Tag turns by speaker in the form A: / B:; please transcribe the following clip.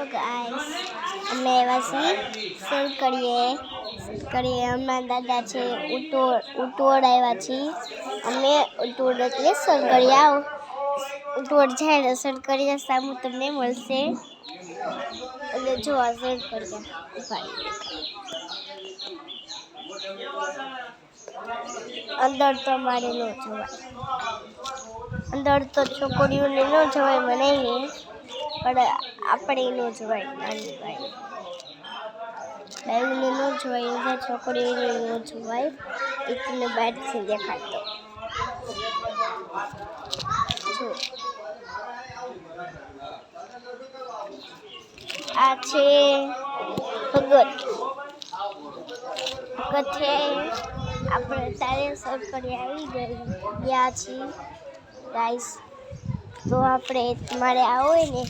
A: guys અમે આવ્યા સરકડીએ અમારા દાદા છે ઉટોડ આવ્યા છીએ અમે ઉટોડ એટલે સરકડિયા ઉટોડ જાય સરકડિયા સામું તમને મળશે અને જો આ સરકડિયા અંદર તો મારે ન જવાય અંદર તો છોકરીઓને ન જવાય મને પણ આપણે ન જવાય નાની ભાઈને ન જવાય બધા છોકરીઓને ન જવાય એ તમને બહારથી દેખાડતો જો આ છે ભગત છે આપણે તારે સરકડી આવી ગયા છીએ ગાઈસ તો આપણે તમારે આવો હોય ને